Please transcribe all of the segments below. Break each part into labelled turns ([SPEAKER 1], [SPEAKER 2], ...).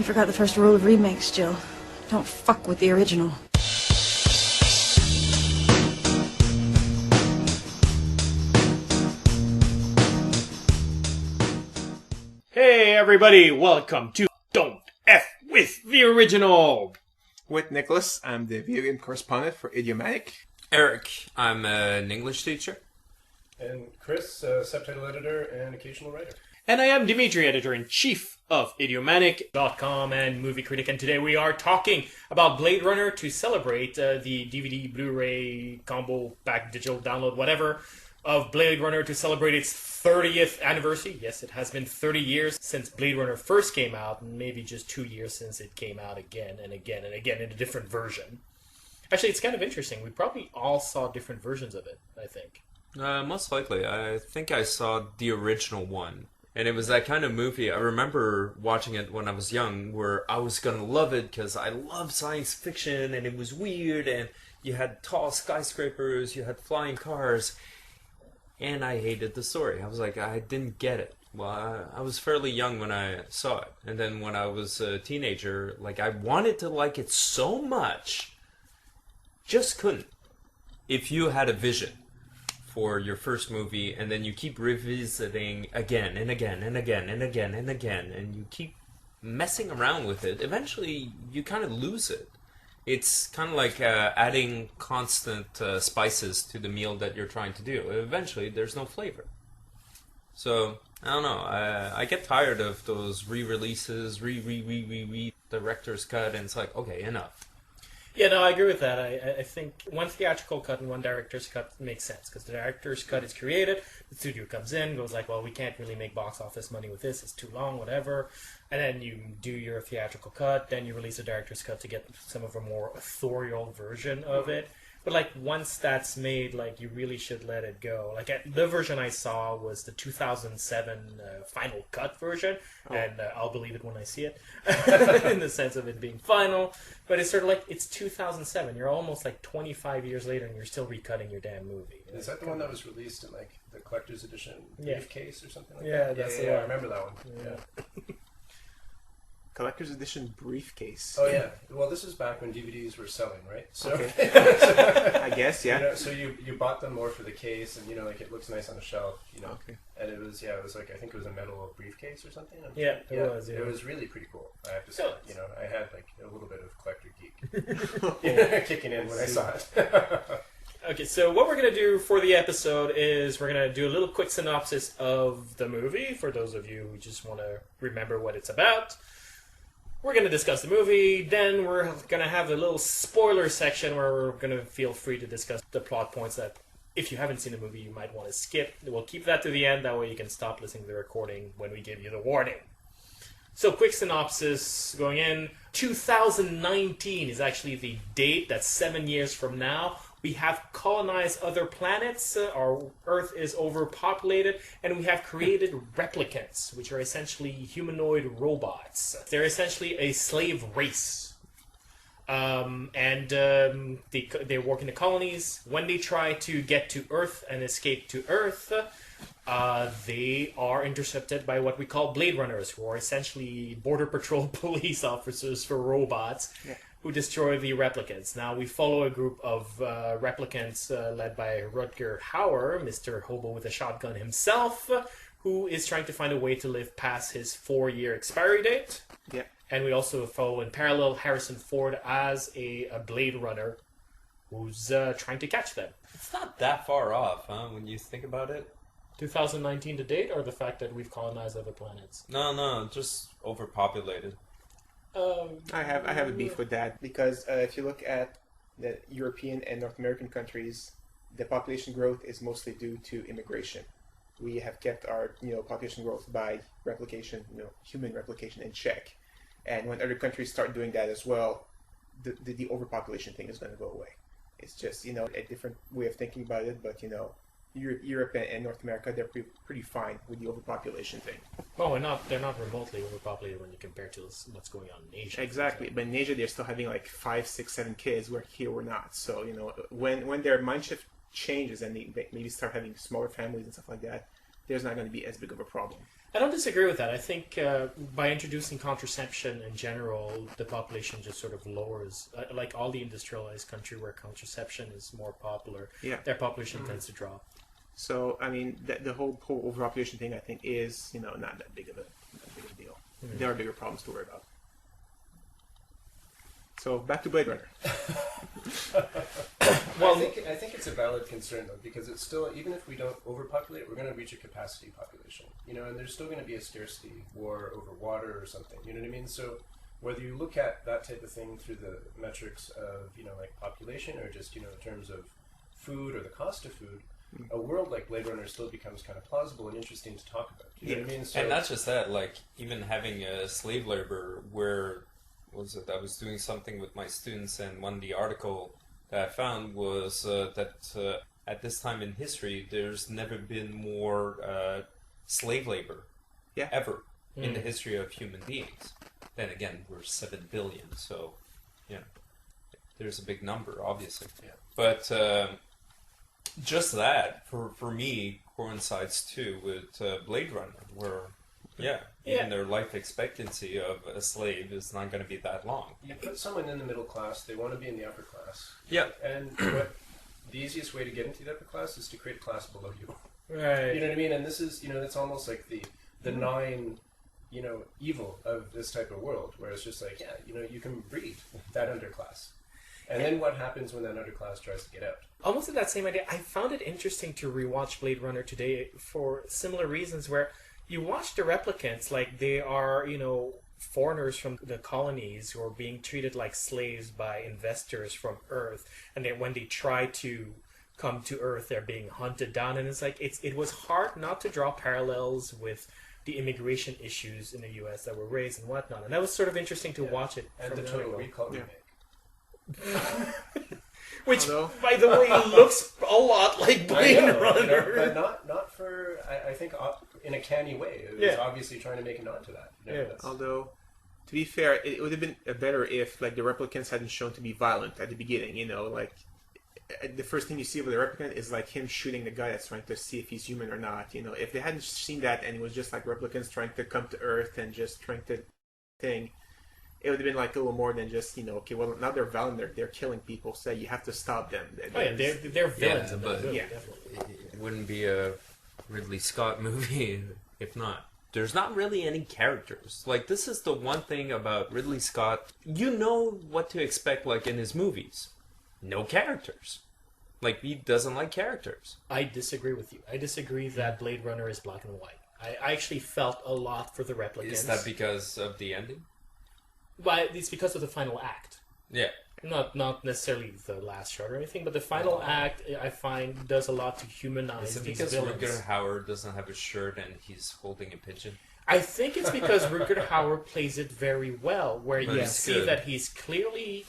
[SPEAKER 1] You forgot the first rule of remakes, Jill. Don't fuck with the original.
[SPEAKER 2] Hey everybody, welcome to Don't F with the Original!
[SPEAKER 3] With Nicholas, I'm the video game correspondent for Idiomatic.
[SPEAKER 4] Eric, I'm an English teacher.
[SPEAKER 5] And Chris, subtitle editor and occasional writer.
[SPEAKER 2] And I am Dimitri, editor-in-chief of Idiomatic.com and movie critic, and today we are talking about Blade Runner to celebrate the DVD, Blu-ray, combo, pack, digital download, whatever, of Blade Runner to celebrate its 30th anniversary. Yes, it has been 30 years since Blade Runner first came out, and maybe just 2 years since it came out again and again and again in a different version. Actually, it's kind of interesting. We probably all saw different versions of it, I think.
[SPEAKER 4] Most likely. I think I saw the original one. And it was that kind of movie. I remember watching it when I was young, where I was going to love it because I love science fiction and it was weird and you had tall skyscrapers, you had flying cars. And I hated the story. I was like, I didn't get it. Well, I was fairly young when I saw it. And then when I was a teenager, like, I wanted to like it so much, just couldn't. If you had a vision for your first movie, and then you keep revisiting again and again and again and again and again, and you keep messing around with it, eventually you kind of lose it. It's kind of like adding constant spices to the meal that you're trying to do. Eventually, there's no flavor. So, I don't know. I get tired of those re-releases, director's cut, and it's like, okay, enough.
[SPEAKER 2] Yeah, no, I agree with that. I think one theatrical cut and one director's cut makes sense, because the director's cut is created, the studio comes in, goes like, well, we can't really make box office money with this, it's too long, whatever, and then you do your theatrical cut, then you release a director's cut to get some of a more authorial version of it. But, like, once that's made, like, you really should let it go. Like, the version I saw was the 2007 final cut version, and I'll believe it when I see it, in the sense of it being final. But it's sort of like, it's 2007. You're almost, like, 25 years later, and you're still recutting your damn movie.
[SPEAKER 5] Is that the one that was released in, like, the collector's edition briefcase or something like
[SPEAKER 2] that?
[SPEAKER 5] Yeah,
[SPEAKER 2] That's
[SPEAKER 5] yeah, I remember that one.
[SPEAKER 2] Yeah.
[SPEAKER 3] Collector's edition briefcase.
[SPEAKER 5] Oh yeah. Well, this is back when DVDs were selling, right? So,
[SPEAKER 3] okay. I guess, yeah.
[SPEAKER 5] You know, so you bought them more for the case, and like it looks nice on the shelf,
[SPEAKER 3] Okay.
[SPEAKER 5] And it was like, I think it was a metal briefcase or something.
[SPEAKER 2] Yeah, it was. Yeah.
[SPEAKER 5] It was really pretty cool. I have to say. I had like a little bit of collector geek kicking in when I saw it.
[SPEAKER 2] Okay, so what we're going to do for the episode is we're going to do a little quick synopsis of the movie for those of you who just want to remember what it's about. We're going to discuss the movie, then we're going to have a little spoiler section where we're going to feel free to discuss the plot points that, if you haven't seen the movie, you might want to skip. We'll keep that to the end, that way you can stop listening to the recording when we give you the warning. So, quick synopsis going in. 2019 is actually the date, that's 7 years from now. We have colonized other planets, our Earth is overpopulated, and we have created replicants, which are essentially humanoid robots. They're essentially a slave race. They work in the colonies. When they try to get to Earth and escape to Earth, they are intercepted by what we call Blade Runners, who are essentially Border Patrol police officers for robots. Yeah. Who destroy the replicants. Now, we follow a group of replicants led by Rutger Hauer, Mr. Hobo with a Shotgun himself, who is trying to find a way to live past his 4-year expiry date.
[SPEAKER 3] Yeah.
[SPEAKER 2] And we also follow in parallel Harrison Ford as a Blade Runner who's trying to catch them.
[SPEAKER 4] It's not that far off, huh, when you think about it?
[SPEAKER 2] 2019 to date, or the fact that we've colonized other planets?
[SPEAKER 4] No, just overpopulated.
[SPEAKER 3] I have a beef with that because if you look at the European and North American countries, the population growth is mostly due to immigration. We have kept our population growth by replication, human replication in check, and when other countries start doing that as well, the overpopulation thing is going to go away. It's just a different way of thinking about it, but Europe and North America, they're pretty fine with the overpopulation thing.
[SPEAKER 2] Oh, they're not remotely overpopulated when you compare to what's going on in Asia.
[SPEAKER 3] Exactly, but in Asia they're still having like 5, 6, 7 kids, where here we're not. So when their mind shift changes and they maybe start having smaller families and stuff like that, there's not going to be as big of a problem.
[SPEAKER 2] I don't disagree with that. I think by introducing contraception in general, the population just sort of lowers. Like all the industrialized country where contraception is more popular, their population tends to drop.
[SPEAKER 3] So, I mean, the whole overpopulation thing, I think, is, not that big of a deal. There are bigger problems to worry about. So, back to Blade Runner.
[SPEAKER 5] Well, I think it's a valid concern, though, because it's still, even if we don't overpopulate, we're going to reach a capacity population, and there's still going to be a scarcity war over water or something, you know what I mean? So whether you look at that type of thing through the metrics of, like population or just, in terms of food or the cost of food, a world like Blade Runner still becomes kind of plausible and interesting to talk about. You know what I mean? So,
[SPEAKER 4] and not just that, like even having a slave labor where was it? I was doing something with my students, and one of the article that I found was that at this time in history, there's never been more slave labor ever in the history of human beings. Then again, we're 7 billion, so there's a big number, obviously. Yeah. But just that, for me, coincides too with Blade Runner, where even their life expectancy of a slave is not going to be that long.
[SPEAKER 5] You put someone in the middle class, they want to be in the upper class.
[SPEAKER 4] Yeah.
[SPEAKER 5] And the easiest way to get into the upper class is to create a class below you.
[SPEAKER 2] Right.
[SPEAKER 5] You know what I mean? And this is, it's almost like the nine, evil of this type of world, where it's just like, you can breed that underclass. And then what happens when that underclass tries to get out?
[SPEAKER 2] Almost in that same idea, I found it interesting to rewatch Blade Runner today for similar reasons, where you watch the replicants like they are, foreigners from the colonies who are being treated like slaves by investors from Earth, and then when they try to come to Earth, they're being hunted down, and it's like it was hard not to draw parallels with the immigration issues in the U.S. that were raised and whatnot, and that was sort of interesting to watch it.
[SPEAKER 5] And the Total Recall remake.
[SPEAKER 2] Which, by the way, looks a lot like Blade Runner.
[SPEAKER 5] But not for, I think, in a canny way. It was obviously trying to make a nod to that.
[SPEAKER 3] Although, to be fair, it would have been better if, like, the replicants hadn't shown to be violent at the beginning, like, the first thing you see of the replicant is, like, him shooting the guy that's trying to see if he's human or not, If they hadn't seen that and it was just, like, replicants trying to come to Earth and just trying to thing, it would have been like a little more than just, okay, well, now they're violent, they're killing people, so you have to stop them.
[SPEAKER 2] They're villains.
[SPEAKER 4] But it wouldn't be a Ridley Scott movie if not. There's not really any characters. Like, this is the one thing about Ridley Scott. You know what to expect, like, in his movies. No characters. Like, he doesn't like characters.
[SPEAKER 2] I disagree with you. I disagree that Blade Runner is black and white. I actually felt a lot for the replicants.
[SPEAKER 4] Is that because of the ending?
[SPEAKER 2] But it's because of the final act.
[SPEAKER 4] Yeah.
[SPEAKER 2] Not necessarily the last shot or anything, but the final act, I find, does a lot to humanize these villains. Is it because
[SPEAKER 4] Rutger Hauer doesn't have a shirt and he's holding a pigeon?
[SPEAKER 2] I think it's because Rutger Hauer plays it very well, where you see that he's clearly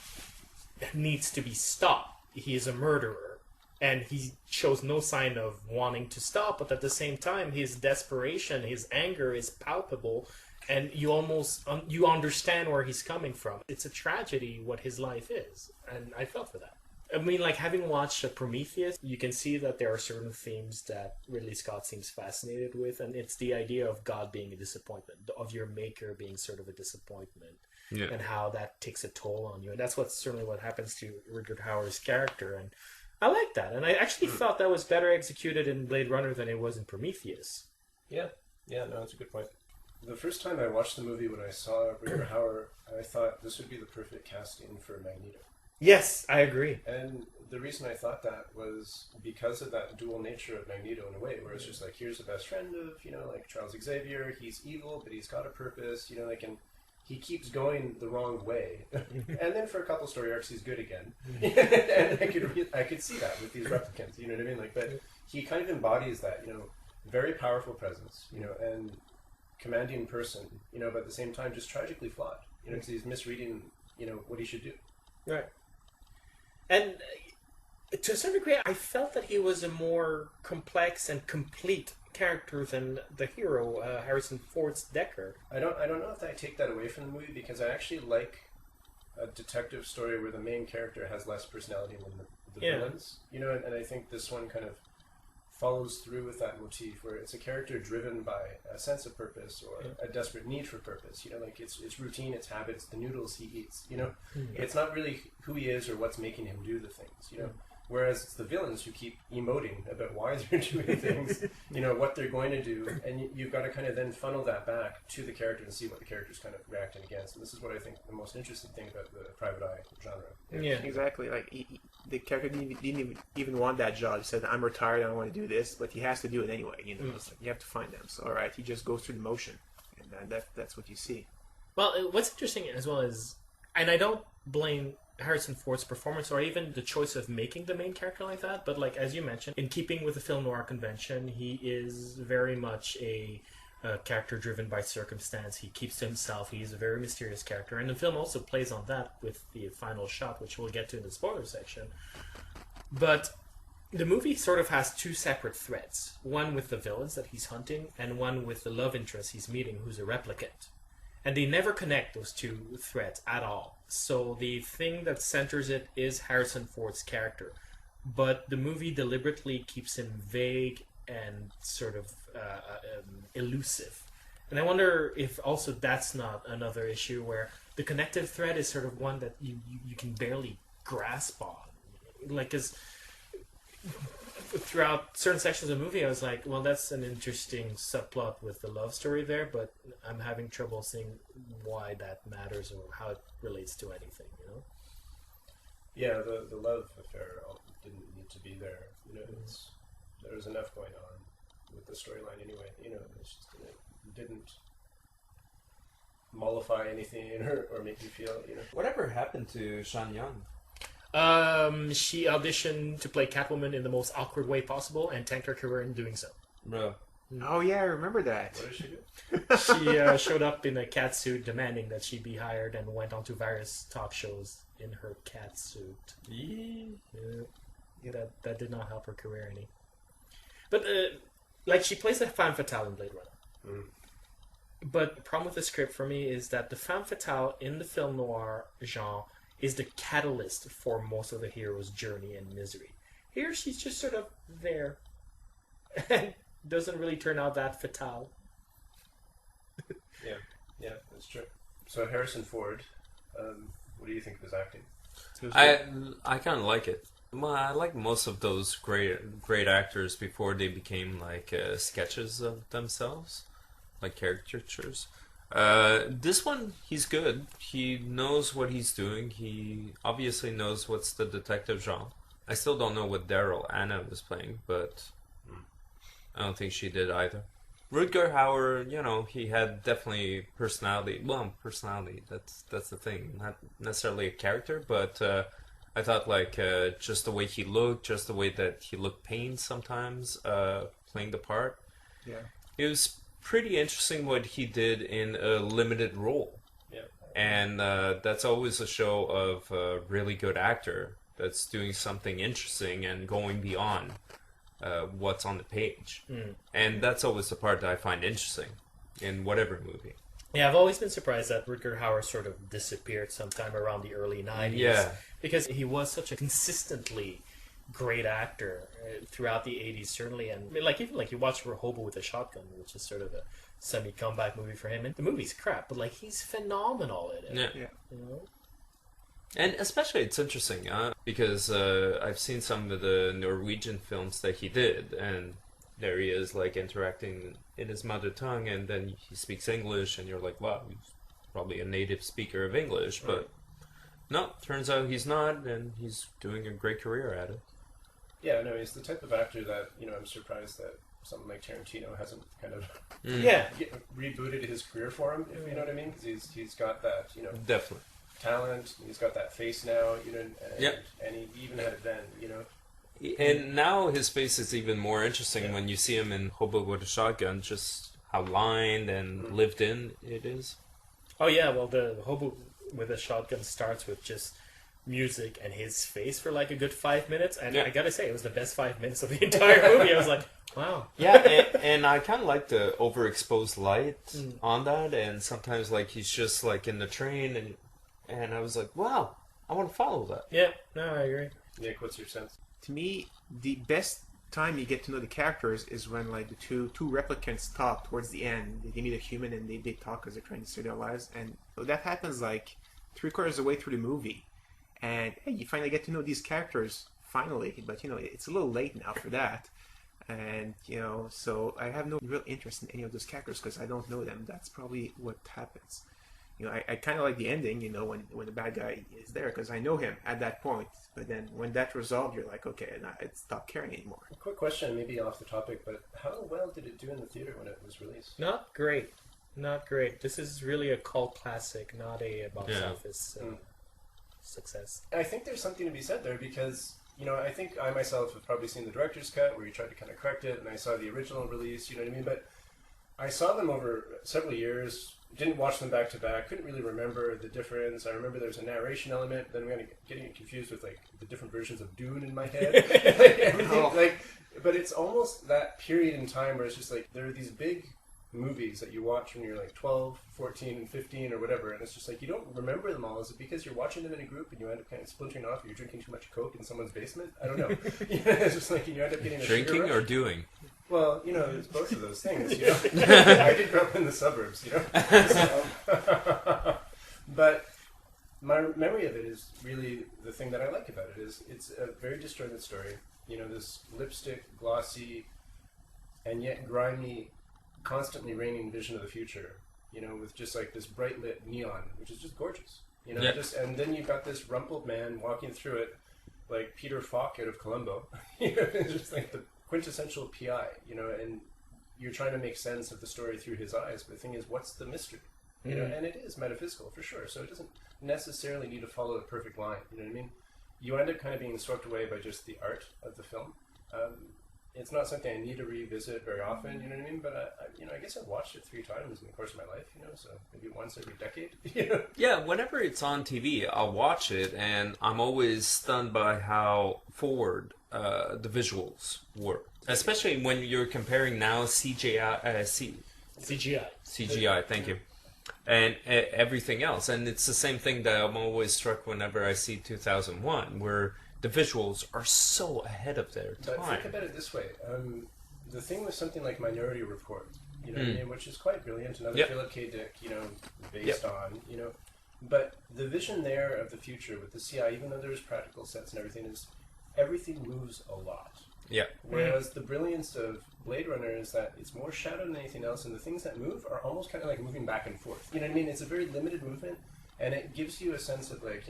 [SPEAKER 2] needs to be stopped. He is a murderer, and he shows no sign of wanting to stop, but at the same time, his desperation, his anger is palpable, and you almost you understand where he's coming from. It's a tragedy what his life is, and I felt for that. I mean, like, having watched Prometheus, you can see that there are certain themes that Ridley Scott seems fascinated with, and it's the idea of God being a disappointment, of your maker being sort of a disappointment, and how that takes a toll on you. And that's certainly what happens to Rutger Hauer's character, and I like that. And I actually thought that was better executed in Blade Runner than it was in Prometheus.
[SPEAKER 5] Yeah, no, that's a good point. The first time I watched the movie, when I saw Rutger Hauer, I thought this would be the perfect casting for Magneto.
[SPEAKER 2] Yes, I agree.
[SPEAKER 5] And the reason I thought that was because of that dual nature of Magneto in a way, where it's just like, here's the best friend of, like Charles Xavier, he's evil, but he's got a purpose, and he keeps going the wrong way. And then for a couple story arcs, he's good again. And I could see that with these replicants, you know what I mean? Like, but he kind of embodies that, very powerful presence, and commanding person, but at the same time just tragically flawed, because he's misreading, what he should do.
[SPEAKER 2] Right. And to a certain degree, I felt that he was a more complex and complete character than the hero, Harrison Ford's Deckard.
[SPEAKER 5] I don't know if I take that away from the movie, because I actually like a detective story where the main character has less personality than the villains, and I think this one kind of follows through with that motif, where it's a character driven by a sense of purpose or a desperate need for purpose. You know, like it's routine, it's habits, the noodles he eats. You know, it's not really who he is or what's making him do the things. You know. Whereas it's the villains who keep emoting about why they're doing things, you know, what they're going to do, and you've got to kind of then funnel that back to the character and see what the character's kind of reacting against. And this is what I think the most interesting thing about the private eye genre.
[SPEAKER 2] Yeah,
[SPEAKER 3] exactly. Like the character didn't even want that job. He said, "I'm retired. I don't want to do this," but he has to do it anyway. You know, it's like you have to find them. So all right, he just goes through the motion, and that's what you see.
[SPEAKER 2] Well, what's interesting as well is, and I don't blame Harrison Ford's performance or even the choice of making the main character like that, but like as you mentioned, in keeping with the film noir convention, he is very much a character driven by circumstance. He keeps to himself. He's a very mysterious character, and the film also plays on that with the final shot, which we'll get to in the spoiler section. But the movie sort of has two separate threads, one with the villains that he's hunting and one with the love interest he's meeting, who's a replicant. And they never connect those two threads at all. So the thing that centers it is Harrison Ford's character. But the movie deliberately keeps him vague and sort of elusive. And I wonder if also that's not another issue where the connective thread is sort of one that you can barely grasp on. Like, because throughout certain sections of the movie, I was like, well, that's an interesting subplot with the love story there, but I'm having trouble seeing why that matters or how it relates to anything, you know?
[SPEAKER 5] Yeah, the love affair didn't need to be there. You know, there was enough going on with the storyline anyway. You know, it's just, it didn't mollify anything or make you feel, you know.
[SPEAKER 4] Whatever happened to Shan Young?
[SPEAKER 2] She auditioned to play Catwoman in the most awkward way possible and tanked her career in doing so.
[SPEAKER 4] Bro.
[SPEAKER 3] Oh yeah, I remember that.
[SPEAKER 5] What did she do?
[SPEAKER 2] She showed up in a cat suit demanding that she be hired and went on to various talk shows in her cat suit. Yeah, that did not help her career any. But, like, she plays a femme fatale in Blade Runner. But the problem with the script for me is that the femme fatale in the film noir genre is the catalyst for most of the hero's journey and misery. Here, she's just sort of there. And doesn't really turn out that fatale.
[SPEAKER 5] Yeah, that's true. So Harrison Ford, what do you think of his acting?
[SPEAKER 4] I kind of like it. Well, I like most of those great actors before they became like sketches of themselves, like caricatures. This one, he's good. He knows what he's doing. He obviously knows what's the detective genre. I still don't know what Daryl Anna was playing, but I don't think she did either. Rutger Hauer, you know, he had definitely personality. Well, personality, that's the thing. Not necessarily a character, but I thought like just the way he looked, just the way that he looked pained sometimes, playing the part.
[SPEAKER 3] Yeah.
[SPEAKER 4] It was pretty interesting what he did in a limited role.
[SPEAKER 5] Yeah.
[SPEAKER 4] And that's always a show of a really good actor that's doing something interesting and going beyond what's on the page. And that's always the part that I find interesting in whatever movie.
[SPEAKER 2] Yeah, I've always been surprised that Rutger Hauer sort of disappeared sometime around the early 90s.
[SPEAKER 4] Yeah.
[SPEAKER 2] Because he was such a consistently great actor throughout the 80s, certainly. And I mean, like, even like you watch Hobo with a Shotgun, which is sort of a semi-comeback movie for him. And the movie's crap, but like he's phenomenal in it.
[SPEAKER 4] Yeah.
[SPEAKER 2] You know?
[SPEAKER 4] And especially it's interesting because I've seen some of the Norwegian films that he did, and there he is like interacting in his mother tongue, and then he speaks English, and you're like, wow, he's probably a native speaker of English, but no, turns out he's not, and he's doing a great career at it.
[SPEAKER 5] Yeah, no, he's the type of actor that, you know, I'm surprised that something like Tarantino hasn't kind of rebooted his career for him, if you know what I mean, because he's got that, you know,
[SPEAKER 4] Definitely.
[SPEAKER 5] talent, he's got that face now, you know, and he even had it then, you know.
[SPEAKER 4] And now his face is even more interesting when you see him in Hobo with a Shotgun, just how lined and lived in it is.
[SPEAKER 2] Oh yeah, well the Hobo with a Shotgun starts with just music and his face for like a good 5 minutes, and I gotta say it was the best 5 minutes of the entire movie. I was like, wow.
[SPEAKER 4] Yeah, and I kind of like the overexposed light on that, and sometimes like he's just like in the train, and I was like, wow, I want to follow that.
[SPEAKER 2] Yeah, no, I agree.
[SPEAKER 5] Nick, what's your sense?
[SPEAKER 3] To me, the best time you get to know the characters is when like the two replicants talk towards the end. They meet a human and they talk because they're trying to save their lives, and that happens like 3/4 of the way through the movie, and hey, you finally get to know these characters finally. But it's a little late now for that, and so I have no real interest in any of those characters because I don't know them. That's probably what happens. I kind of like the ending, when the bad guy is there because I know him at that point. But then when that's resolved, you're like, okay, and I stop caring anymore.
[SPEAKER 5] A quick question, maybe off the topic, but how well did it do in the theater when it was released?
[SPEAKER 2] Not great. Not great. This is really a cult classic, not a box office success.
[SPEAKER 5] I think there's something to be said there because, I think I myself have probably seen the director's cut where you tried to kind of correct it, and I saw the original release, you know what I mean? But I saw them over several years, didn't watch them back to back, couldn't really remember the difference. I remember there's a narration element, then I'm getting confused with like the different versions of Dune in my head. But it's almost that period in time where it's just like there are these big movies that you watch when you're like 12, 14, and 15 or whatever, and it's just like you don't remember them all. Is it because you're watching them in a group and you end up kind of splintering off, or you're drinking too much Coke in someone's basement? I don't know. It's just like you end up getting a
[SPEAKER 4] Drinking
[SPEAKER 5] sugar rush.
[SPEAKER 4] or doing?
[SPEAKER 5] Well, it's both of those things, I did grow up in the suburbs, But my memory of it is really the thing that I like about it is it's a very disjointed story. This lipstick, glossy, and yet grimy, constantly raining vision of the future, with just like this bright lit neon, which is just gorgeous. And then you've got this rumpled man walking through it like Peter Falk out of Columbo. It's just like the quintessential PI, and you're trying to make sense of the story through his eyes. But the thing is, what's the mystery? And it is metaphysical for sure. So it doesn't necessarily need to follow the perfect line. You know what I mean? You end up kind of being swept away by just the art of the film. It's not something I need to revisit very often. You know what I mean? But I guess I've watched it 3 times in the course of my life. So maybe once every decade.
[SPEAKER 4] Yeah, whenever it's on TV, I'll watch it, and I'm always stunned by how forward the visuals were, especially when you're comparing now CGI. Thank you, and everything else. And it's the same thing that I'm always struck whenever I see 2001, where the visuals are so ahead of their time.
[SPEAKER 5] But think about it this way: the thing with something like Minority Report, what I mean, which is quite brilliant, another Philip K. Dick, based on, but the vision there of the future with the CI, even though there's practical sets and everything moves a lot.
[SPEAKER 4] Yeah.
[SPEAKER 5] Whereas the brilliance of Blade Runner is that it's more shadow than anything else, and the things that move are almost kind of like moving back and forth. You know what I mean? It's a very limited movement, and it gives you a sense of like,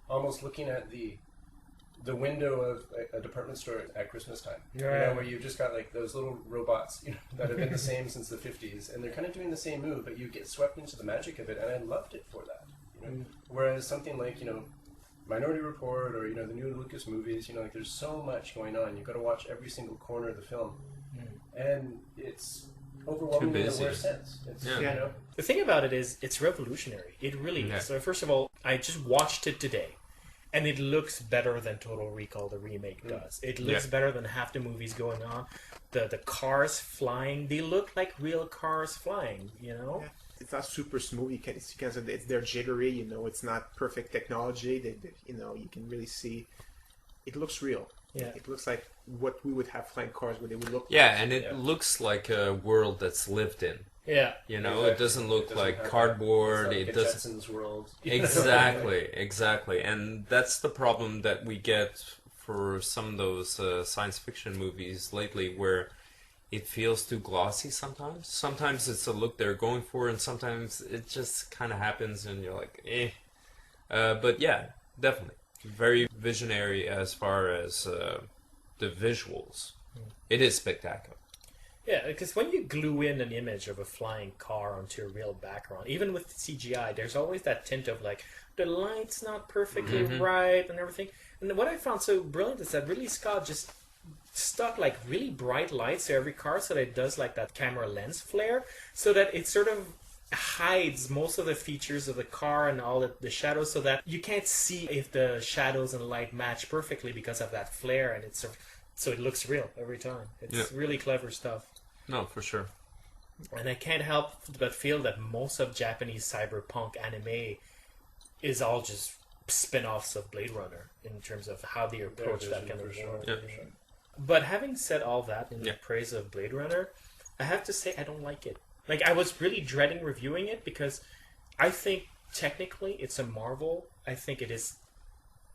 [SPEAKER 5] almost looking at the window of a department store at Christmas time.
[SPEAKER 2] Yeah.
[SPEAKER 5] Where you've just got like those little robots, that have been the same since the 50s, and they're kind of doing the same move, but you get swept into the magic of it, and I loved it for that. Whereas something like, Minority Report or, the new Lucas movies, like there's so much going on. You've got to watch every single corner of the film. And it's overwhelming in the worst sense. It's,
[SPEAKER 2] The thing about it is, it's revolutionary. It really is. So first of all, I just watched it today, and it looks better than Total Recall, the remake, does. It looks better than half the movies going on. The cars flying, they look like real cars flying, Yeah.
[SPEAKER 3] It's not super smooth. It's they're jittery. It's not perfect technology. You can really see. It looks real.
[SPEAKER 2] Yeah.
[SPEAKER 3] It looks like what we would have flying cars, what they would look like.
[SPEAKER 4] Yeah, and it looks like a world that's lived in.
[SPEAKER 2] Yeah.
[SPEAKER 5] Exactly.
[SPEAKER 4] It doesn't look like cardboard.
[SPEAKER 5] It's
[SPEAKER 4] It
[SPEAKER 5] like
[SPEAKER 4] doesn't.
[SPEAKER 5] Jetsons world.
[SPEAKER 4] Exactly. And that's the problem that we get for some of those science fiction movies lately, where it feels too glossy sometimes. Sometimes it's a look they're going for, and sometimes it just kind of happens, and you're like, eh. But yeah, definitely. Very visionary as far as the visuals. It is spectacular.
[SPEAKER 2] Yeah, because when you glue in an image of a flying car onto a real background, even with CGI, there's always that tint of like, the light's not perfectly right and everything. And what I found so brilliant is that Ridley Scott just stuck like really bright lights to every car so that it does like that camera lens flare, so that it sort of hides most of the features of the car and all the shadows, so that you can't see if the shadows and light match perfectly because of that flare, and it's so it looks real every time. It's really clever stuff.
[SPEAKER 4] No, for sure.
[SPEAKER 2] And I can't help but feel that most of Japanese cyberpunk anime is all just spin-offs of Blade Runner in terms of how they approach that kind of world.
[SPEAKER 4] Yeah.
[SPEAKER 2] But having said all that in
[SPEAKER 4] Yeah.
[SPEAKER 2] praise of Blade Runner, I have to say I don't like it. Like, I was really dreading reviewing it because I think technically it's a marvel. I think it is,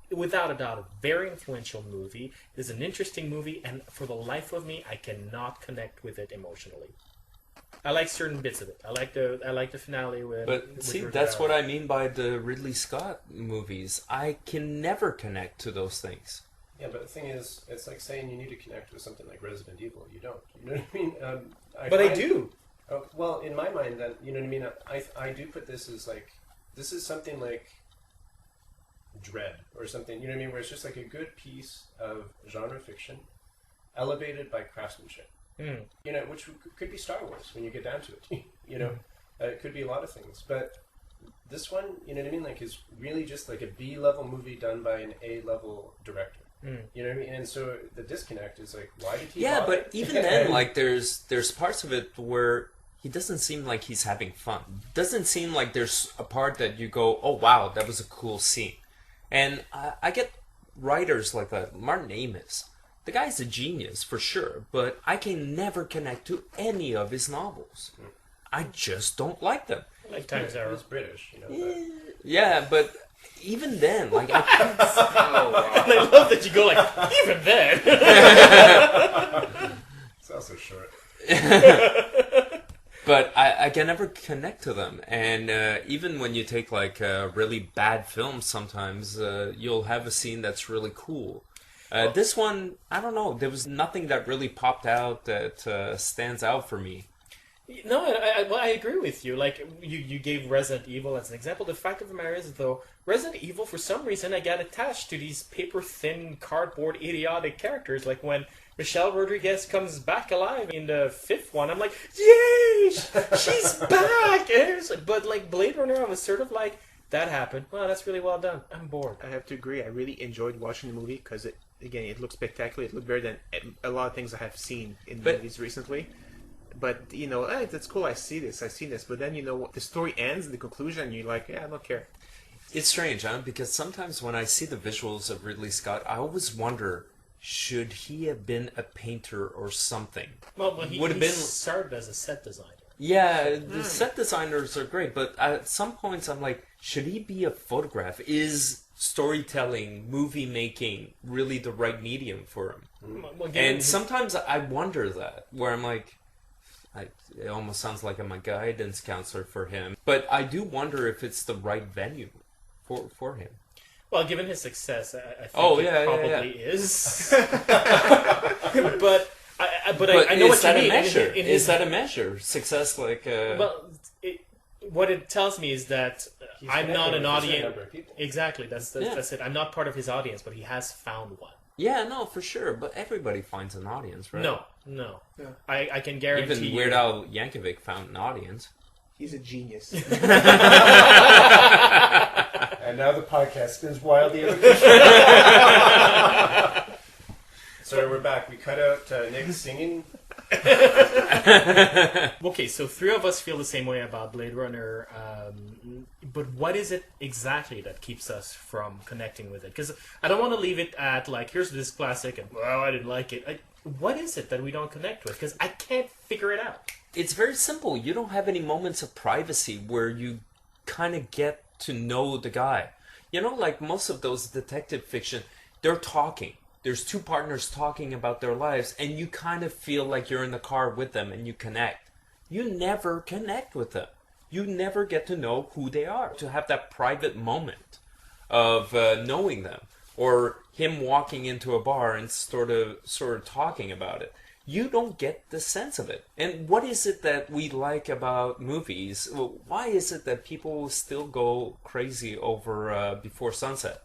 [SPEAKER 2] without a doubt, a very influential movie. It is an interesting movie, and for the life of me, I cannot connect with it emotionally. I like certain bits of it. I like the finale with.
[SPEAKER 4] But see, that's what I mean by the Ridley Scott movies. I can never connect to those things.
[SPEAKER 5] Yeah, but the thing is, it's like saying you need to connect with something like Resident Evil. You don't. You know what I mean?
[SPEAKER 2] I do.
[SPEAKER 5] Oh, well, in my mind, then, you know what I mean? I do put this as like, this is something like Dread or something, you know what I mean? Where it's just like a good piece of genre fiction elevated by craftsmanship. You know, which could be Star Wars when you get down to it. You know, it could be a lot of things. But this one, you know what I mean? Like, is really just like a B-level movie done by an A-level director. You know what I mean? And so the disconnect is like, why did he?
[SPEAKER 4] Yeah,
[SPEAKER 5] bother?
[SPEAKER 4] but even then, like, there's parts of it where he doesn't seem like he's having fun. Doesn't seem like there's a part that you go, oh wow, that was a cool scene. And I get writers like that. Martin Amis, the guy's a genius for sure, but I can never connect to any of his novels. I just don't like them.
[SPEAKER 2] Lifetime's Error.
[SPEAKER 5] He's British, you know.
[SPEAKER 4] Yeah, but even then, like, I can't. Oh, wow.
[SPEAKER 2] And I love that you go like, even then.
[SPEAKER 5] It's also short.
[SPEAKER 4] But I can never connect to them. And even when you take like really bad films, sometimes you'll have a scene that's really cool. This one, I don't know. There was nothing that really popped out that stands out for me.
[SPEAKER 2] No, I agree with you. Like, you gave Resident Evil as an example. The fact of the matter is, though, Resident Evil, for some reason, I got attached to these paper-thin, cardboard, idiotic characters. Like, when Michelle Rodriguez comes back alive in the 5th one, I'm like, yay! She's back! And it was like, but, like, Blade Runner, I was sort of like, that happened. Well, that's really well done. I'm bored.
[SPEAKER 3] I have to agree. I really enjoyed watching the movie because, it looked spectacular. It looked better than a lot of things I have seen in movies recently. But, you know, that's cool, I've seen this. But then, you know, the story ends in the conclusion, and you're like, yeah, I don't care.
[SPEAKER 4] It's strange, huh? Because sometimes when I see the visuals of Ridley Scott, I always wonder, should he have been a painter or something?
[SPEAKER 2] Well, he started as a set designer.
[SPEAKER 4] Yeah, the set designers are great, but at some points I'm like, should he be a photograph? Is storytelling, movie making really the right medium for him? And sometimes I wonder that, where I'm like, it almost sounds like I'm a guidance counselor for him. But I do wonder if it's the right venue for him.
[SPEAKER 2] Well, given his success, I think it probably is. But I know what you mean.
[SPEAKER 4] Is that a measure? Success, like...
[SPEAKER 2] Well, what it tells me is that I'm not an audience. Exactly, that's it. I'm not part of his audience, but he has found one.
[SPEAKER 4] Yeah, no, for sure. But everybody finds an audience, right?
[SPEAKER 2] No.
[SPEAKER 3] Yeah.
[SPEAKER 2] I can guarantee.
[SPEAKER 4] Even Weird Al Yankovic found an audience.
[SPEAKER 3] He's a genius.
[SPEAKER 5] And now the podcast spins wildly out of So we're back. We cut out Nick singing.
[SPEAKER 2] Okay, so 3 of us feel the same way about Blade Runner, but what is it exactly that keeps us from connecting with it? Because I don't want to leave it at, like, here's this classic, and, well, I didn't like it. What is it that we don't connect with? Because I can't figure it out.
[SPEAKER 4] It's very simple. You don't have any moments of privacy where you kind of get to know the guy. You know, like most of those detective fiction, they're talking. There's 2 partners talking about their lives, and you kind of feel like you're in the car with them and you connect. You never connect with them. You never get to know who they are, to have that private moment of knowing them, or him walking into a bar and sort of talking about it. You don't get the sense of it. And what is it that we like about movies? Why is it that people still go crazy over Before Sunset?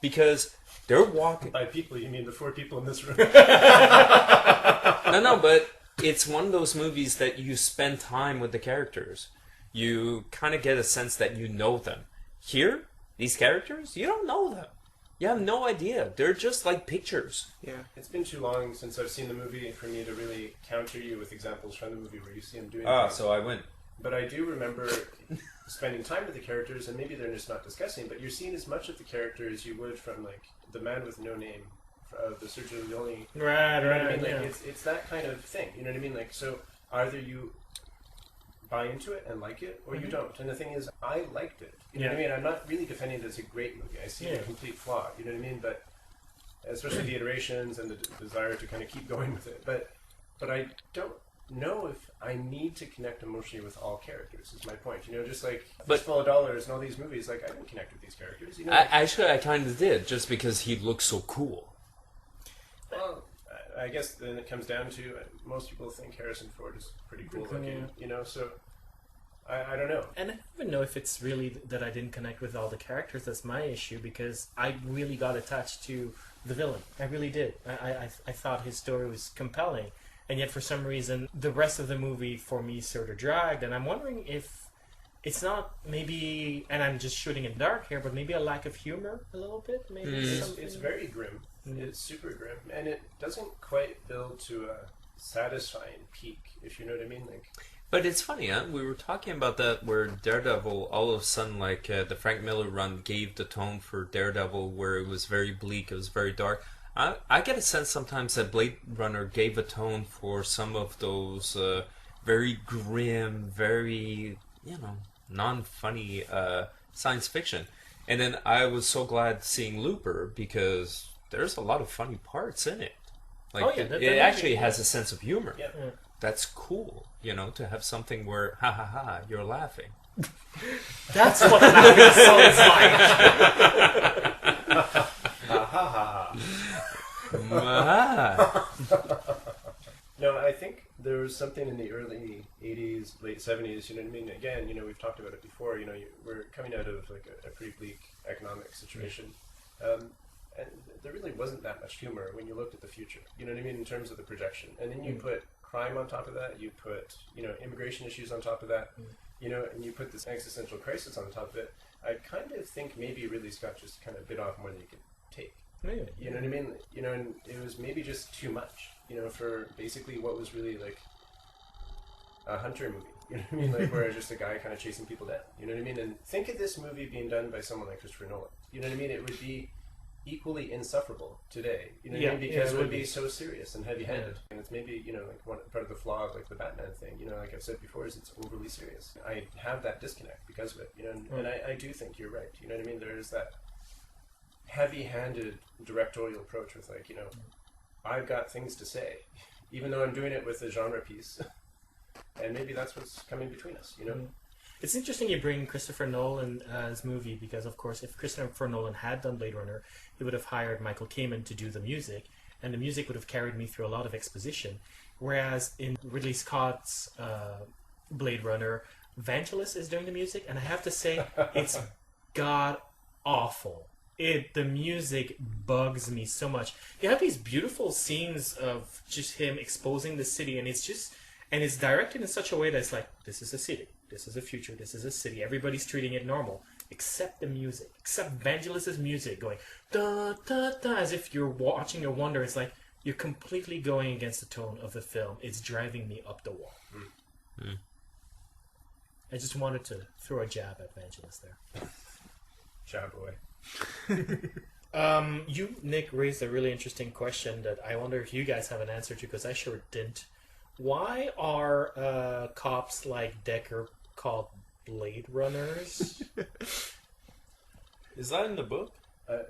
[SPEAKER 4] Because they're walking...
[SPEAKER 5] By people, you mean the 4 people in this room.
[SPEAKER 4] No, but it's one of those movies that you spend time with the characters. You kind of get a sense that you know them. Here, these characters, you don't know them. You have no idea. They're just like pictures.
[SPEAKER 3] Yeah.
[SPEAKER 5] It's been too long since I've seen the movie for me to really counter you with examples from the movie where you see him doing things.
[SPEAKER 4] So I win.
[SPEAKER 5] But I do remember spending time with the characters, and maybe they're just not discussing, but you're seeing as much of the character as you would from, like, The Man with No Name of the Sergio Leone.
[SPEAKER 2] Right,
[SPEAKER 5] You know what I
[SPEAKER 2] right.
[SPEAKER 5] mean? Like,
[SPEAKER 2] Yeah.
[SPEAKER 5] it's that kind of thing. You know what I mean? Like, so either you buy into it and like it, or you don't. And the thing is, I liked it. You know what I mean? I'm not really defending it as a great movie. I see the complete flaw. You know what I mean? But especially the iterations and the desire to kind of keep going with it. But I don't know if I need to connect emotionally with all characters. Is my point. You know, just like Fistful of Dollars and all these movies, like I didn't connect with these characters. You know,
[SPEAKER 4] Actually, I kind of did, just because he looks so cool.
[SPEAKER 5] well, I guess then it comes down to most people think Harrison Ford is pretty cool looking. You know, so I don't know.
[SPEAKER 2] And I don't even know if it's really that I didn't connect with all the characters. That's my issue, because I really got attached to the villain. I really did. I thought his story was compelling. And yet, for some reason, the rest of the movie, for me, sort of dragged. And I'm wondering if it's not maybe, and I'm just shooting in the dark here, but maybe a lack of humor a little bit? Maybe
[SPEAKER 5] It's very grim. It's super grim. And it doesn't quite build to a satisfying peak, if you know what I mean. Like,
[SPEAKER 4] But it's funny, huh? We were talking about that where Daredevil, all of a sudden, like, the Frank Miller run gave the tone for Daredevil, where it was very bleak, it was very dark. I get a sense sometimes that Blade Runner gave a tone for some of those very grim, very, non-funny science fiction. And then I was so glad seeing Looper, because there's a lot of funny parts in it. Like, it actually has a sense of humor.
[SPEAKER 5] yeah.
[SPEAKER 4] That's cool, to have something where, ha ha ha, you're laughing.
[SPEAKER 2] That's what laughing sounds like.
[SPEAKER 5] No, I think there was something in the early 80s, late 70s, you know what I mean? Again, we've talked about it before, we're coming out of like a pretty bleak economic situation. And there really wasn't that much humor when you looked at the future, you know what I mean, in terms of the projection. And then you put crime on top of that, you put, immigration issues on top of that, and you put this existential crisis on top of it. I kind of think maybe Ridley Scott just kind of bit off more than he could take.
[SPEAKER 2] Maybe.
[SPEAKER 5] You know what I mean? And it was maybe just too much, for basically what was really like a hunter movie. You know what I mean? Like, where it's just a guy kind of chasing people down. You know what I mean? And think of this movie being done by someone like Christopher Nolan. You know what I mean? It would be equally insufferable today. You know what I mean? Because it would be so serious and heavy-handed. Yeah. And it's maybe, like one part of the flaw of like the Batman thing, like I've said before, is it's overly serious. I have that disconnect because of it, and I do think you're right. You know what I mean? There's that heavy-handed directorial approach with like, I've got things to say, even though I'm doing it with a genre piece. And maybe that's what's coming between us,
[SPEAKER 2] It's interesting you bring Christopher Nolan's movie, because, of course, if Christopher Nolan had done Blade Runner, he would have hired Michael Kamen to do the music, and the music would have carried me through a lot of exposition. Whereas in Ridley Scott's Blade Runner, Vangelis is doing the music, and I have to say, it's god-awful. The music bugs me so much. You have these beautiful scenes of just him exposing the city, and it's directed in such a way that it's like, this is a city, this is a future, this is a city. Everybody's treating it normal, except the music, except Vangelis' music going da da da, as if you're watching a wonder. It's like you're completely going against the tone of the film. It's driving me up the wall. I just wanted to throw a jab at Vangelis there.
[SPEAKER 5] Jab away.
[SPEAKER 2] You, Nick, raised a really interesting question that I wonder if you guys have an answer to, because I sure didn't. Why are cops like Decker called Blade Runners?
[SPEAKER 4] Is that in the book?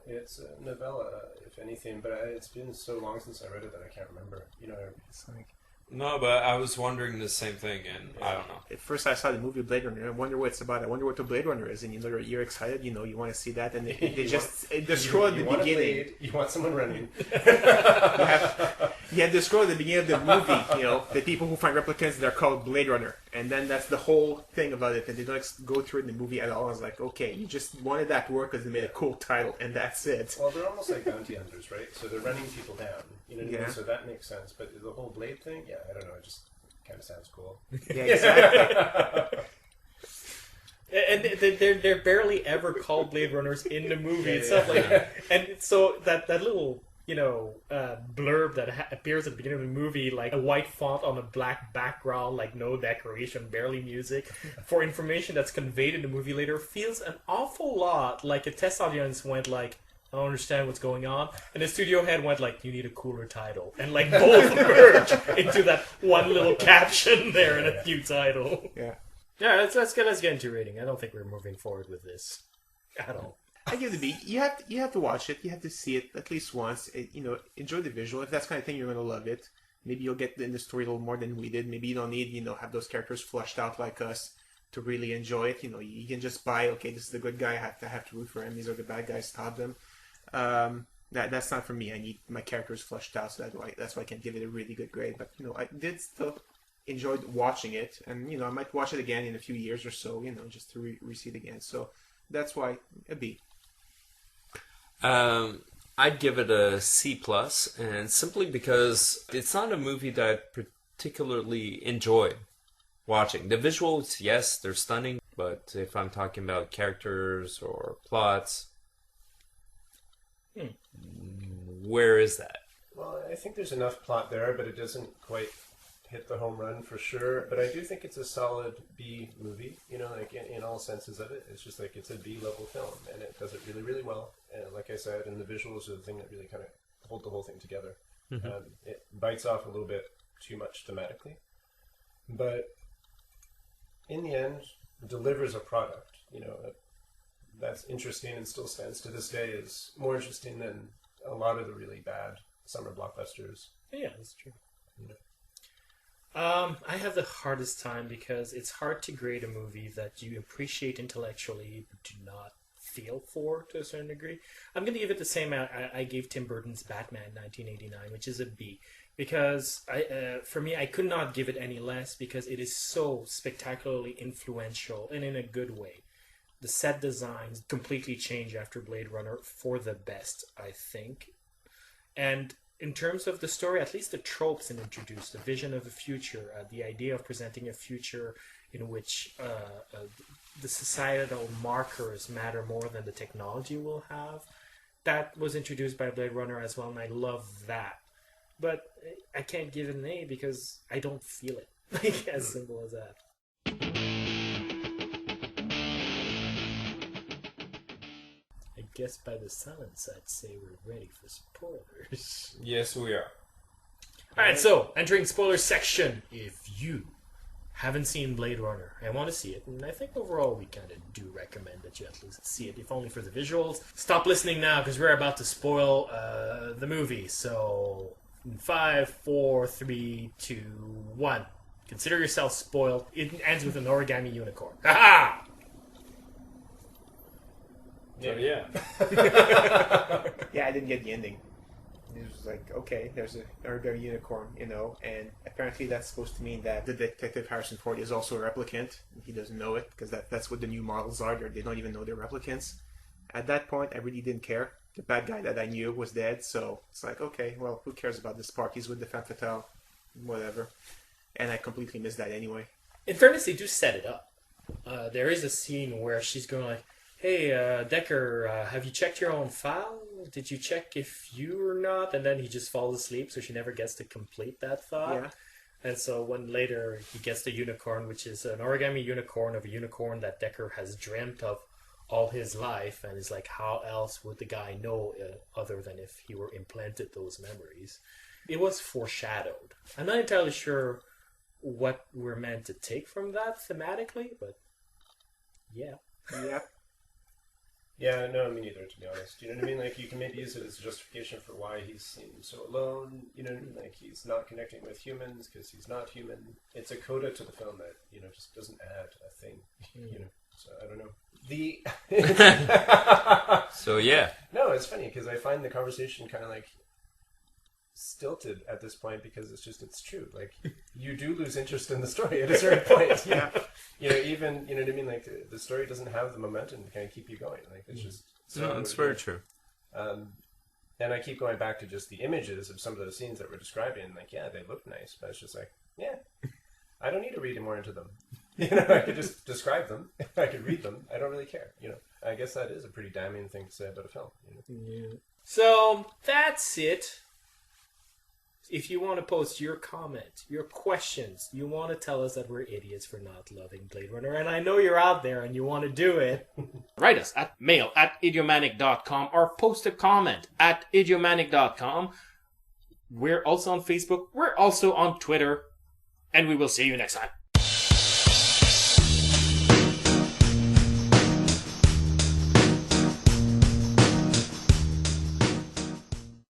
[SPEAKER 5] It's a novella, if anything, but it's been so long since I read it that I can't remember. It's like...
[SPEAKER 4] No, but I was wondering the same thing, and I don't know.
[SPEAKER 3] At first I saw the movie Blade Runner, and I wonder what it's about. I wonder what the Blade Runner is, and you're excited, you want to see that, and they just destroy the beginning.
[SPEAKER 5] You want someone running.
[SPEAKER 3] You have to scroll at the beginning of the movie, the people who find replicants, they're called Blade Runner. And then that's the whole thing about it, and they don't go through it in the movie at all. I was like, okay, you just wanted that to work because they made a cool title, and that's it.
[SPEAKER 5] Well, they're almost like bounty hunters, right? So they're running people down, you know what I mean? So that makes sense. But the whole Blade thing, I don't know, it just kind of sounds cool.
[SPEAKER 3] Yeah, exactly.
[SPEAKER 2] And they're barely ever called Blade Runners in the movie itself. And so that little blurb that appears at the beginning of the movie, like a white font on a black background, like no decoration, barely music, for information that's conveyed in the movie later, feels an awful lot like a test audience went like, I don't understand what's going on. And the studio head went like, you need a cooler title. And like both merge into that one little caption there and a new title.
[SPEAKER 3] Yeah.
[SPEAKER 2] Yeah, let's get into rating. I don't think we're moving forward with this at all.
[SPEAKER 3] I give it a B. You have to watch it. You have to see it at least once. Enjoy the visual. If that's the kind of thing, you're going to love it. Maybe you'll get in the story a little more than we did. Maybe you don't need, have those characters flushed out like us to really enjoy it. You can just buy, okay, this is the good guy. I have to root for him. These are the bad guys. Stop them. That's not for me. I need my characters flushed out, so that's why I can give it a really good grade. But I did still enjoyed watching it, and I might watch it again in a few years or so. Just to re-see it again. So that's why a B.
[SPEAKER 4] I'd give it a C+, and simply because it's not a movie that I particularly enjoy watching. The visuals, yes, they're stunning, but if I'm talking about characters or plots, where is that?
[SPEAKER 5] Well, I think there's enough plot there, but it doesn't quite hit the home run for sure. But I do think it's a solid B movie, like in all senses of it. It's just like it's a B level film, and it does it really, really well. And like I said, and the visuals are the thing that really kind of hold the whole thing together. Mm-hmm. It bites off a little bit too much thematically, but in the end, delivers a product. That's interesting and still stands to this day is more interesting than a lot of the really bad summer blockbusters.
[SPEAKER 2] Yeah, that's true. I have the hardest time because it's hard to grade a movie that you appreciate intellectually but do not feel for to a certain degree. I'm going to give it the same I gave Tim Burton's Batman 1989, which is a B. Because for me, I could not give it any less because it is so spectacularly influential and in a good way. The set designs completely change after Blade Runner for the best, I think. And in terms of the story, at least the tropes it introduced, the vision of the future, the idea of presenting a future in which the societal markers matter more than the technology will have, that was introduced by Blade Runner as well, and I love that. But I can't give it an A because I don't feel it. Like, as simple as that. I guess by the silence, I'd say we're ready for spoilers.
[SPEAKER 4] Yes, we are.
[SPEAKER 2] Alright, so, entering spoiler section. If you haven't seen Blade Runner and want to see it, and I think overall we kind of do recommend that you at least see it, if only for the visuals, stop listening now because we're about to spoil the movie. So, in 5, 4, 3, 2, 1. Consider yourself spoiled. It ends with an origami unicorn. Ha-ha!
[SPEAKER 4] Yeah.
[SPEAKER 3] Yeah, I didn't get the ending. It was like, okay, there's an origami unicorn, and apparently that's supposed to mean that the detective Harrison Ford is also a replicant. He doesn't know it because that's what the new models are. They don't even know they're replicants. At that point, I really didn't care. The bad guy that I knew was dead, so it's like, okay, well, who cares about this part? He's with the femme fatale, whatever. And I completely missed that anyway.
[SPEAKER 2] In fairness, they do set it up. There is a scene where she's going like, hey, Decker, have you checked your own file? Did you check if you or not? And then he just falls asleep, so she never gets to complete that thought.
[SPEAKER 3] Yeah.
[SPEAKER 2] And so when later he gets the unicorn, which is an origami unicorn of a unicorn that Decker has dreamt of all his life, and is like, how else would the guy know other than if he were implanted those memories? It was foreshadowed. I'm not entirely sure what we're meant to take from that thematically, but yeah.
[SPEAKER 3] Yeah.
[SPEAKER 5] Yeah, no, me neither, to be honest. You know what I mean? Like, you can maybe use it as a justification for why he seems so alone. You know what I mean? Like, he's not connecting with humans because he's not human. It's a coda to the film that, just doesn't add a thing, So, I don't know.
[SPEAKER 4] So, yeah.
[SPEAKER 5] No, it's funny because I find the conversation kind of like stilted at this point because it's true. Like, you do lose interest in the story at a certain point.
[SPEAKER 3] Yeah.
[SPEAKER 5] Even, you know what I mean? Like, the story doesn't have the momentum to kind of keep you going. Like, it's just...
[SPEAKER 4] No, it's very true.
[SPEAKER 5] And I keep going back to just the images of some of those scenes that we're describing. Like, yeah, they look nice, but it's just like, yeah, I don't need to read more into them. I could just describe them. I could read them. I don't really care. I guess that is a pretty damning thing to say about a film.
[SPEAKER 2] Yeah. So, that's it. If you want to post your comment, your questions, you want to tell us that we're idiots for not loving Blade Runner, and I know you're out there and you want to do it, write us at mail@idiomanic.com or post a comment at idiomanic.com. We're also on Facebook. We're also on Twitter. And we will see you next time.